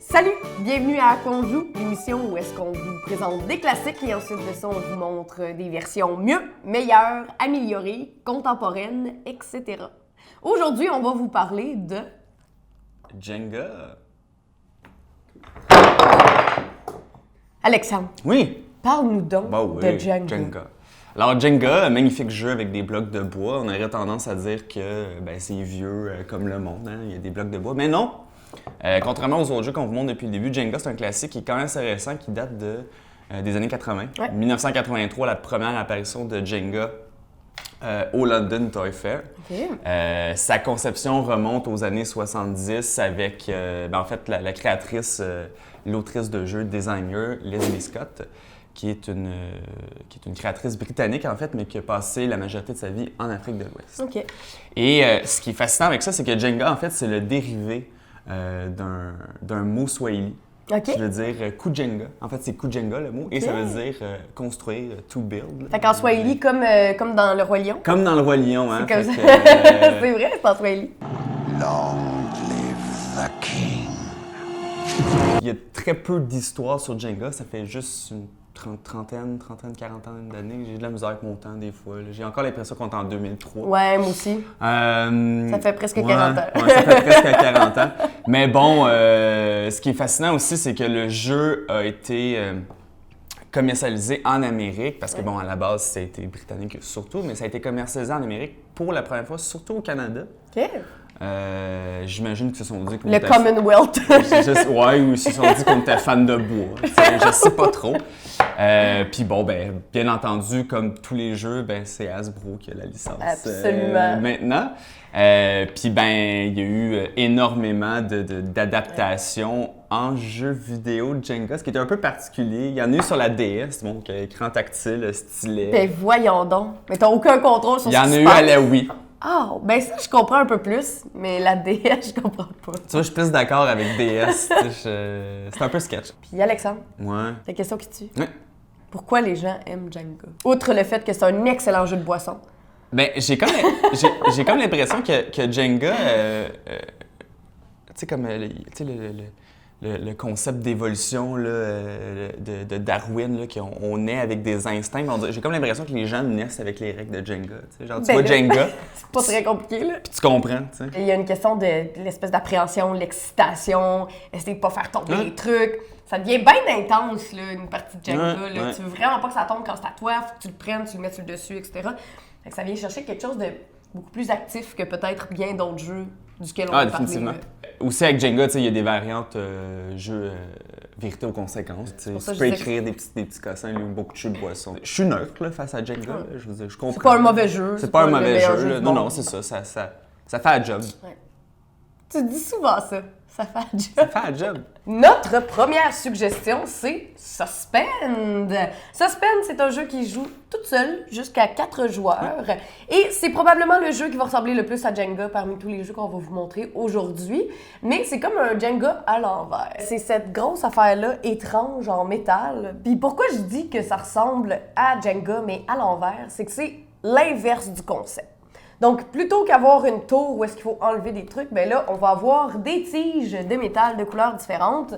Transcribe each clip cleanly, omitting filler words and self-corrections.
Salut! Bienvenue à Qu'on joue, l'émission où est-ce qu'on vous présente des classiques et ensuite de ça, on vous montre des versions mieux, meilleures, améliorées, contemporaines, etc. Aujourd'hui, on va vous parler de... Jenga. Alexandre, Oui. parle-nous donc de Jenga. Alors Jenga, un magnifique jeu avec des blocs de bois. On aurait tendance à dire que c'est vieux comme le monde, hein? Il y a des blocs de bois. Mais non! Contrairement aux autres jeux qu'on vous montre depuis le début, Jenga, c'est un classique qui est quand même assez récent, qui date des années 80. Ouais. 1983, la première apparition de Jenga au London Toy Fair. Okay. Sa conception remonte aux années 70 avec, en fait, la créatrice, l'autrice de jeu, designer, Leslie Scott, qui est une créatrice britannique, en fait, mais qui a passé la majorité de sa vie en Afrique de l'Ouest. OK. Et ce qui est fascinant avec ça, c'est que Jenga, en fait, c'est le dérivé d'un mot swahili. OK. Qui veut dire Kujenga. En fait, c'est Kujenga le mot, et ça veut dire construire, to build. Fait qu'en Swahili, comme dans Le Roi Lion. Comme dans Le Roi Lion, hein. C'est comme ça. C'est vrai, c'est en Swahili. Long live the king. Il y a très peu d'histoires sur Jenga, ça fait juste une trentaine, quarantaine d'années. J'ai de la misère avec mon temps des fois. Là. J'ai encore l'impression qu'on est en 2003. Ouais, moi aussi. Ça fait presque 40 ans. Ouais, ça fait presque 40 ans. Mais bon, ce qui est fascinant aussi, c'est que le jeu a été commercialisé en Amérique, parce que bon, à la base, ça a été britannique surtout, mais ça a été commercialisé en Amérique pour la première fois, surtout au Canada. OK. J'imagine qu'ils se sont dit... Le Commonwealth. Ouais, ou ils se sont dit qu'on était fan de bois. Je sais pas trop. Puis bon, bien entendu, comme tous les jeux, c'est Hasbro qui a la licence. Absolument. Maintenant. Puis il y a eu énormément d'adaptations en jeux vidéo de Jenga, ce qui est un peu particulier. Il y en a eu sur la DS, donc écran tactile, stylet. Ben voyons donc. Mais t'as aucun contrôle sur Il ce y qui en se a eu passe. à la Wii. Ah, ben ça, je comprends un peu plus, mais la DS, je comprends pas. Tu vois, je suis plus d'accord avec DS. C'est un peu sketch. Puis Alexandre, Ouais. la question qui tue. Ouais. Pourquoi les gens aiment Jenga? Outre le fait que c'est un excellent jeu de boisson. J'ai comme l'impression que Jenga, tu sais, comme le concept d'évolution là, de Darwin, là, qu'on naît avec des instincts. J'ai comme l'impression que les gens naissent avec les règles de Jenga. Tu sais, genre, tu vois Jenga, C'est pas très compliqué, là. puis tu comprends. Tu sais. Il y a une question de l'espèce d'appréhension, l'excitation, essayer de pas faire tomber les trucs. Ça devient bien intense, là, une partie de Jenga. Là. Ouais. Tu veux vraiment pas que ça tombe quand c'est à toi, faut que tu le prennes, tu le mets sur le dessus, etc. Fait que ça vient chercher quelque chose de beaucoup plus actif que peut-être bien d'autres jeux duquel on va définitivement. parler. Aussi avec Jenga, il y a des variantes jeux vérité aux conséquences. Tu peux écrire des petits cossins, beaucoup de jeux de boisson. Je suis neutre là, face à Jenga. Là, je veux dire, je comprends. C'est pas un mauvais jeu. C'est pas un mauvais le jeu. Là. du Non, monde. non, c'est ça. Ça fait la job. Ouais. Tu dis souvent ça. Ça fait un job. Ça fait la job. Notre première suggestion, c'est Suspend. Suspend, c'est un jeu qui joue toute seule jusqu'à 4 joueurs. Et c'est probablement le jeu qui va ressembler le plus à Jenga parmi tous les jeux qu'on va vous montrer aujourd'hui. Mais c'est comme un Jenga à l'envers. C'est cette grosse affaire-là, étrange, en métal. Puis pourquoi je dis que ça ressemble à Jenga, mais à l'envers, c'est que c'est l'inverse du concept. Donc, plutôt qu'avoir une tour où est-ce qu'il faut enlever des trucs, ben là, on va avoir des tiges de métal de couleurs différentes.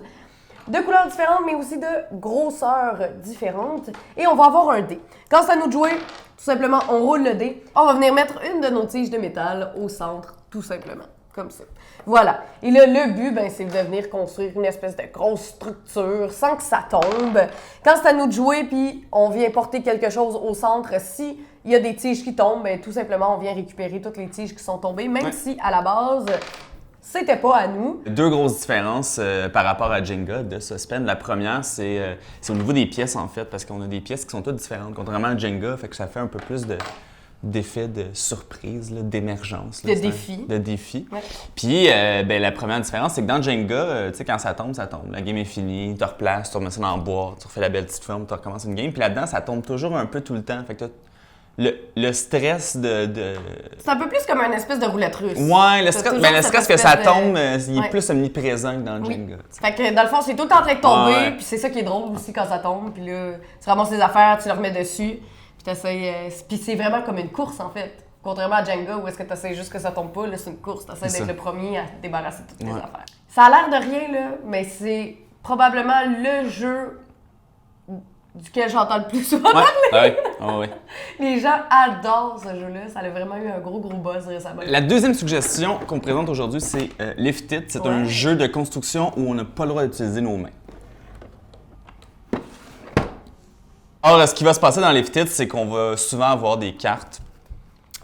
Mais aussi de grosseurs différentes. Et on va avoir un dé. Quand c'est à nous de jouer, tout simplement, on roule le dé. On va venir mettre une de nos tiges de métal au centre, tout simplement. Comme ça. Voilà. Et là, le but, c'est de venir construire une espèce de grosse structure sans que ça tombe. Quand c'est à nous de jouer, puis on vient porter quelque chose au centre, si il y a des tiges qui tombent, tout simplement, on vient récupérer toutes les tiges qui sont tombées, même si, à la base, c'était pas à nous. Deux grosses différences par rapport à Jenga de Suspend. La première, c'est au niveau des pièces, en fait, parce qu'on a des pièces qui sont toutes différentes. Contrairement à Jenga, fait que ça fait un peu plus d'effet de surprise, là, d'émergence. Là, de défi. Ouais. Puis, la première différence, c'est que dans Jenga, tu sais, quand ça tombe, ça tombe. La game est finie, tu replaces, tu remets ça dans le bois, tu refais la belle petite forme, tu recommences une game. Puis là-dedans, ça tombe toujours un peu tout le temps. Fait que le stress de... C'est un peu plus comme une espèce de roulette russe. Ouais, le stress que ça tombe, il est Ouais. plus omniprésent que dans Jenga. Fait que dans le fond, c'est tout le temps en train de tomber, Ouais. puis c'est ça qui est drôle aussi quand ça tombe, puis là, tu ramasses les affaires, tu les remets dessus, puis t'essayes. Puis c'est vraiment comme une course en fait. Contrairement à Jenga, où est-ce que tu essaies juste que ça tombe pas, là, c'est une course, tu essaies C'est d'être ça. le premier à te débarrasser de toutes tes affaires. Ça a l'air de rien, là, mais c'est probablement le jeu duquel j'entends le plus souvent parler. Ouais. Les gens adorent ce jeu-là. Ça a vraiment eu un gros buzz récemment. La deuxième suggestion qu'on présente aujourd'hui, c'est Lift It. C'est un jeu de construction où on n'a pas le droit d'utiliser nos mains. Alors, ce qui va se passer dans Lift It, c'est qu'on va souvent avoir des cartes.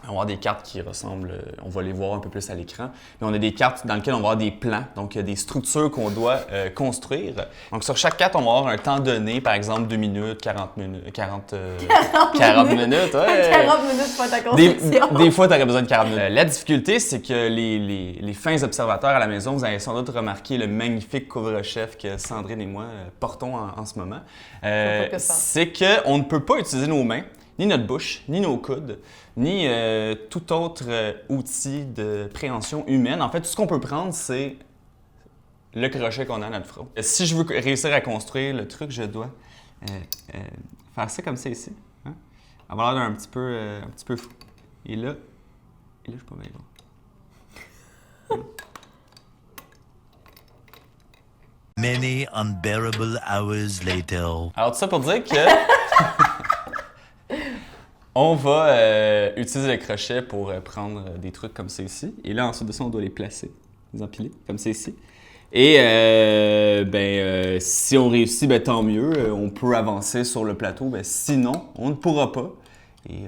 On va avoir des cartes qui ressemblent, on va les voir un peu plus à l'écran, mais on a des cartes dans lesquelles on va avoir des plans, donc des structures qu'on doit construire. Donc sur chaque carte, on va avoir un temps donné, par exemple 2 minutes, 40 minutes, 40 minutes, ouais. 40 minutes pour ta construction. Des fois, tu aurais besoin de 40 minutes. La difficulté, c'est que les fins observateurs à la maison, vous avez sans doute remarqué le magnifique couvre-chef que Sandrine et moi portons en ce moment. C'est qu'on ne peut pas utiliser nos mains, ni notre bouche, ni nos coudes, ni tout autre outil de préhension humaine. En fait, tout ce qu'on peut prendre, c'est le crochet qu'on a à notre front. Si je veux réussir à construire le truc, je dois faire ça comme ça ici. Hein? Avoir l'air d'un petit peu fou. Et là, je peux pas bien voir. Many unbearable hours later. Alors, tout ça pour dire que on va utiliser le crochet pour prendre des trucs comme ça ici. Et là, ensuite de ça, on doit les placer, les empiler, comme ça ici. Et si on réussit, ben, tant mieux. On peut avancer sur le plateau. Ben, sinon, on ne pourra pas. Et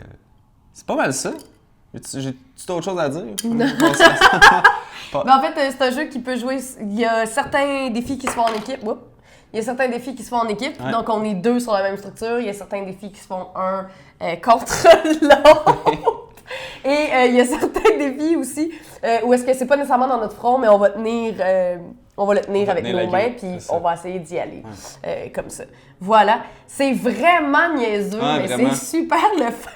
c'est pas mal ça. J'ai-tu autre chose à dire? Non. Mais en fait, c'est un jeu qui peut jouer... Il y a certains défis qui se font en équipe. Oups. Il y a certains défis qui se font en équipe, donc on est 2 sur la même structure. Il y a certains défis qui se font un contre l'autre. Et il y a certains défis aussi où est-ce que c'est pas nécessairement dans notre front, mais on va le tenir avec nos mains, puis on va essayer d'y aller comme ça. Voilà. C'est vraiment niaiseux, mais vraiment. c'est super le fun.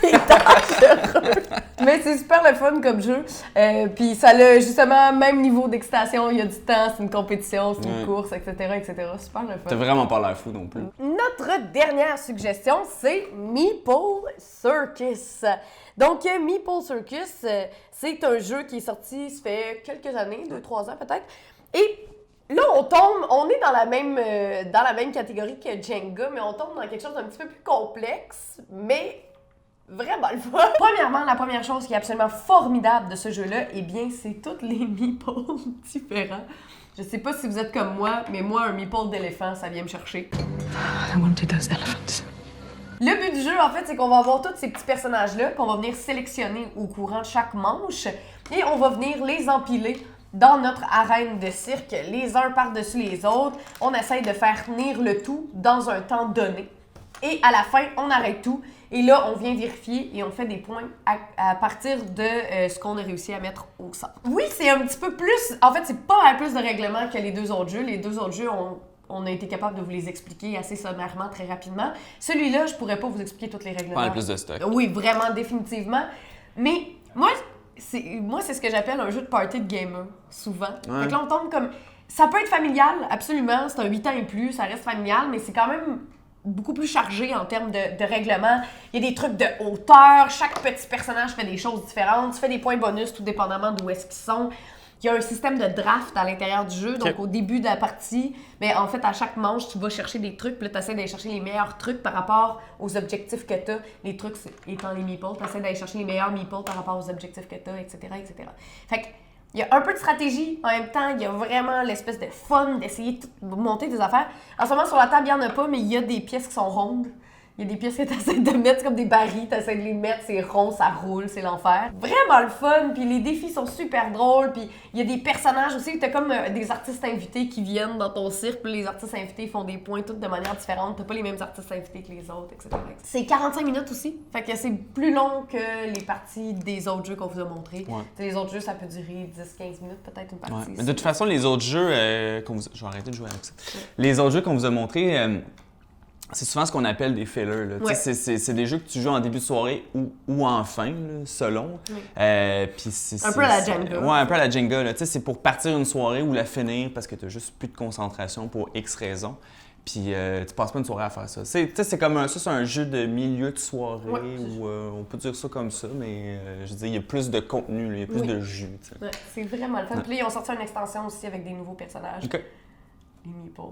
C'est dangereux. Mais c'est super le fun comme jeu. Puis ça a justement même niveau d'excitation. Il y a du temps, c'est une compétition, c'est une course, etc., etc. Super le fun. T'as vraiment pas l'air fou non plus. Notre dernière suggestion, c'est Meeple Circus. Donc, Meeple Circus, c'est un jeu qui est sorti, ça fait quelques années, 2-3 ans peut-être. Et là, on est dans la même catégorie que Jenga, mais on tombe dans quelque chose d'un petit peu plus complexe, mais vraiment le fun. Premièrement, la première chose qui est absolument formidable de ce jeu-là, eh bien, c'est tous les meeples différents. Je sais pas si vous êtes comme moi, mais moi, un meeple d'éléphant, ça vient me chercher. I wanted those elephants. Le but du jeu, en fait, c'est qu'on va avoir tous ces petits personnages-là qu'on va venir sélectionner au courant de chaque manche et on va venir les empiler dans notre arène de cirque, les uns par-dessus les autres. On essaye de faire tenir le tout dans un temps donné. Et à la fin, on arrête tout. Et là, on vient vérifier et on fait des points à partir de ce qu'on a réussi à mettre au centre. Oui, c'est un petit peu plus... En fait, c'est pas mal plus de règlements que les 2 autres jeux. Les 2 autres jeux, on a été capable de vous les expliquer assez sommairement, très rapidement. Celui-là, je pourrais pas vous expliquer tous les règlements. Pas plus de stock. Oui, vraiment, définitivement. Mais moi, c'est ce que j'appelle un jeu de party de gamer, souvent. Ouais. Fait que là, on tombe comme... Ça peut être familial, absolument. C'est un 8 ans et plus, ça reste familial, mais c'est quand même beaucoup plus chargé en termes de règlements. Il y a des trucs de hauteur, chaque petit personnage fait des choses différentes. Tu fais des points bonus tout dépendamment d'où est-ce qu'ils sont. Il y a un système de draft à l'intérieur du jeu, donc au début de la partie, mais en fait, à chaque manche, tu vas chercher des trucs, puis là, tu essaies d'aller chercher les meilleurs trucs par rapport aux objectifs que tu as. Les trucs étant les meeples, tu essaies d'aller chercher les meilleurs meeples par rapport aux objectifs que tu as, etc., etc. Fait que, il y a un peu de stratégie, en même temps, il y a vraiment l'espèce de fun d'essayer de monter des affaires. En ce moment, sur la table, il n'y en a pas, mais il y a des pièces qui sont rondes. Il y a des pièces que tu essaies de mettre, c'est comme des barils, tu essaies de les mettre, c'est rond, ça roule, c'est l'enfer. Vraiment le fun, puis les défis sont super drôles, puis il y a des personnages aussi, tu as comme des artistes invités qui viennent dans ton cirque, puis les artistes invités font des points toutes de manière différente, t'as pas les mêmes artistes invités que les autres, etc. C'est 45 minutes aussi, fait que c'est plus long que les parties des autres jeux qu'on vous a montrés. Ouais. Les autres jeux, ça peut durer 10-15 minutes peut-être une partie. Ouais. Mais de toute façon, les autres jeux je vais arrêter de jouer avec ça. Les autres jeux qu'on vous a montrés, c'est souvent ce qu'on appelle des fillers. Là. Ouais. C'est des jeux que tu joues en début de soirée ou en fin, là, selon. Oui. Un peu à la Jenga. Ouais, un peu à la Jenga. C'est pour partir une soirée ou la finir parce que tu n'as juste plus de concentration pour X raisons. Puis tu passes pas une soirée à faire ça. Tu sais, c'est comme c'est un jeu de milieu de soirée où on peut dire ça comme ça, mais je veux dire, il y a plus de contenu, il y a plus de jus. Ouais, c'est vraiment le fun. Puis là, ils ont sorti une extension aussi avec des nouveaux personnages. OK. Les meeples.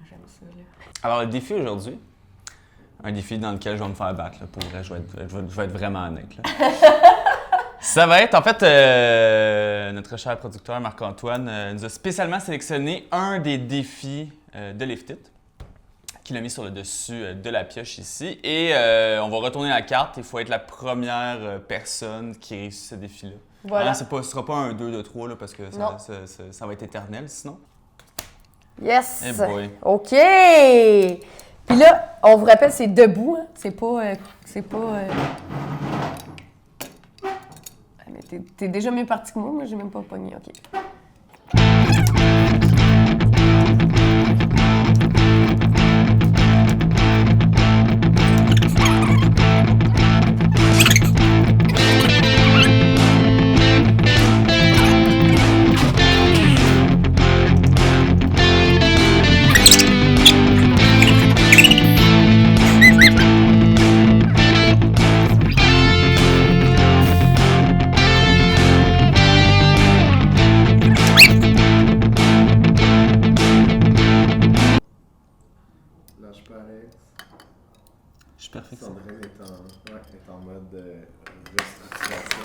J'aime ça, là. Alors, le défi aujourd'hui, un défi dans lequel je vais me faire battre, là, pour vrai, je vais être vraiment honnête. Là. Ça va être, en fait, notre cher producteur Marc-Antoine nous a spécialement sélectionné un des défis de Lift It, qu'il a mis sur le dessus de la pioche ici. Et on va retourner la carte. Il faut être la première personne qui réussit ce défi-là. Voilà. Ce ne sera pas un 2 de 3 là, parce que ça va être éternel sinon. Yes! Eh boy. OK! Puis là, on vous rappelle, c'est debout, hein? C'est pas... Ah, mais t'es déjà mieux parti que moi, j'ai même pas pogné, OK. Lâche pas, Alex. Je suis parfait. Sandrine est en mode restructuration.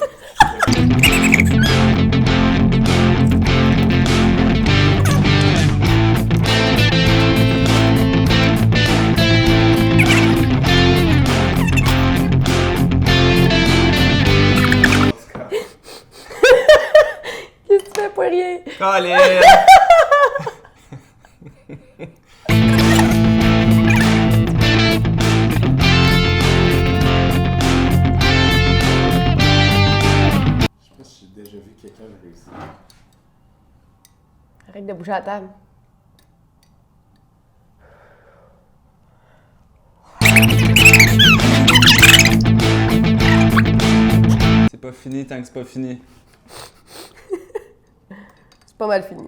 Qu'est-ce que tu fais pour rien? Allez! Je sais pas si j'ai déjà vu quelqu'un le réussir. Arrête de bouger à la table. C'est pas fini tant que c'est pas fini. C'est pas mal fini.